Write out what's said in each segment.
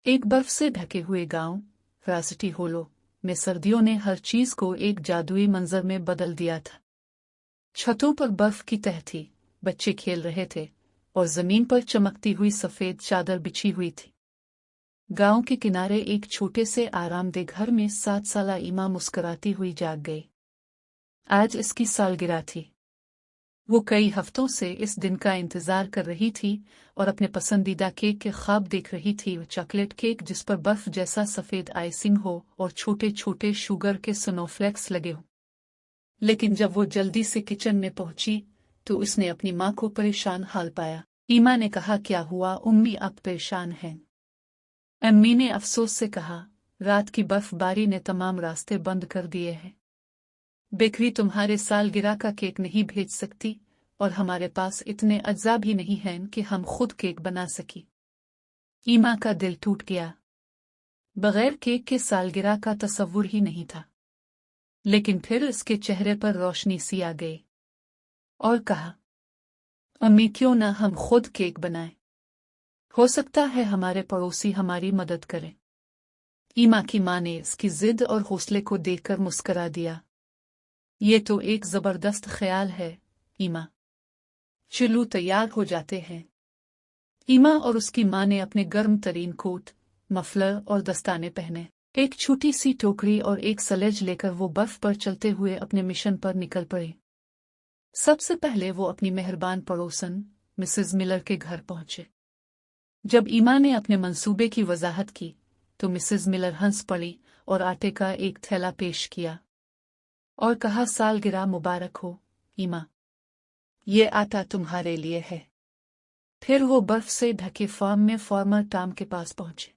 एक बर्फ से ढके हुए गांव रासिटी होलो में सर्दियों ने हर चीज को एक जादुई मंजर में बदल दिया था। छतों पर बर्फ की तह थी, बच्चे खेल रहे थे और जमीन पर चमकती हुई सफेद चादर बिछी हुई थी। गांव के किनारे एक छोटे से आरामदेह घर में 7 साला ईमा मुस्कुराती हुई जाग गई। आज इसकी सालगिरह थी। वो कई हफ्तों से इस दिन का इंतजार कर रही थी और अपने पसंदीदा केक के ख्वाब देख रही थी, वो चॉकलेट केक जिस पर बर्फ जैसा सफेद आइसिंग हो और छोटे छोटे शुगर के स्नोफ्लेक्स लगे हों। लेकिन जब वो जल्दी से किचन में पहुंची तो उसने अपनी माँ को परेशान हाल पाया। ईमा ने कहा, क्या हुआ उम्मी, आप परेशान हैं? अम्मी ने अफसोस से कहा, रात की बर्फबारी ने तमाम रास्ते बंद कर दिए हैं। बेकरी तुम्हारे सालगिरह का केक नहीं भेज सकती और हमारे पास इतने अज्जा भी नहीं हैं कि हम खुद केक बना सकी। ईमा का दिल टूट गया। बगैर केक के सालगिरह का तस्वुर ही नहीं था। लेकिन फिर उसके चेहरे पर रोशनी सी आ गई और कहा, अम्मी, क्यों ना हम खुद केक बनाएं? हो सकता है हमारे पड़ोसी हमारी मदद करें। ईमा की मां ने इसकी जिद और हौसले को देखकर मुस्कुरा दिया। ये तो एक जबरदस्त ख्याल है ईमा, चलो तैयार हो जाते हैं। ईमा और उसकी मां ने अपने गर्म तरीन कोट, मफलर और दस्ताने पहने। एक छोटी सी टोकरी और एक सलेज लेकर वो बर्फ पर चलते हुए अपने मिशन पर निकल पड़े। सबसे पहले वो अपनी मेहरबान पड़ोसन मिसेस मिलर के घर पहुंचे। जब ईमा ने अपने मंसूबे की वजाहत की तो मिसेस मिलर हंस पड़ी और आटे का एक थैला पेश किया और कहा, सालगिरह मुबारक हो ईमा, ये आटा तुम्हारे लिए है। फिर वो बर्फ से ढके फार्म में फार्मर टॉम के पास पहुंचे।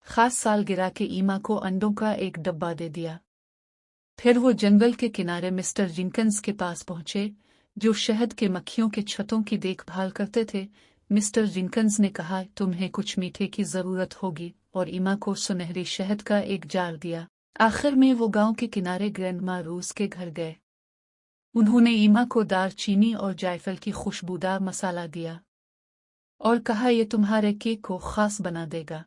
खास सालगिरह के ईमा को अंडों का एक डब्बा दे दिया। फिर वो जंगल के किनारे मिस्टर जिंकन्स के पास पहुंचे, जो शहद के मक्खियों के छतों की देखभाल करते थे। मिस्टर जिंकन्स ने कहा, तुम्हें कुछ मीठे की जरूरत होगी, और ईमा को सुनहरी शहद का एक जार दिया। आखिर में वो गांव के किनारे ग्रैंडमा रूस के घर गए। उन्होंने ईमा को दालचीनी और जायफल की खुशबूदार मसाला दिया और कहा, यह तुम्हारे केक को खास बना देगा।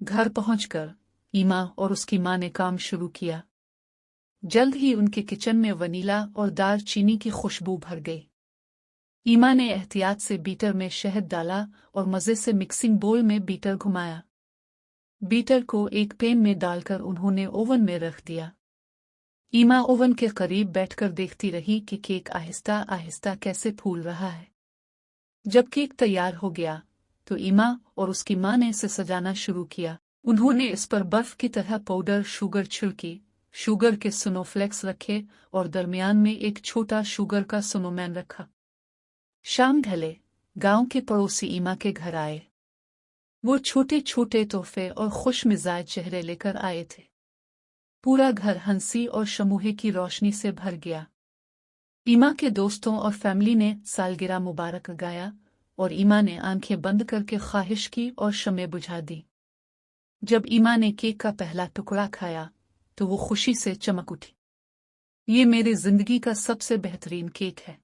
घर पहुंचकर ईमा और उसकी मां ने काम शुरू किया। जल्द ही उनके किचन में वनीला और दालचीनी की खुशबू भर गई। ईमा ने एहतियात से बीटर में शहद डाला और मज़े से मिक्सिंग बोल में बीटर घुमाया। बीटर को एक पैन में डालकर उन्होंने ओवन में रख दिया। ईमा ओवन के करीब बैठकर देखती रही कि केक आहिस्ता आहिस्ता कैसे फूल रहा है। जब केक तैयार हो गया तो ईमा और उसकी मां ने इसे सजाना शुरू किया। उन्होंने इस पर बर्फ की तरह पाउडर शुगर छिड़की, शुगर के स्नोफ्लेक्स रखे और दरमियान में एक छोटा शुगर का स्नोमैन रखा। शाम ढले, गांव के पड़ोसी ईमा के घर आए। वो छोटे छोटे तोहफे और खुश मिजाज चेहरे लेकर आए थे। पूरा घर हंसी और शमूहे की रोशनी से भर गया। ईमा के दोस्तों और फैमिली ने सालगिरह मुबारक गाया और ईमा ने आंखें बंद करके ख्वाहिश की और शमें बुझा दी। जब ईमा ने केक का पहला टुकड़ा खाया तो वो खुशी से चमक उठी। ये मेरी जिंदगी का सबसे बेहतरीन केक है।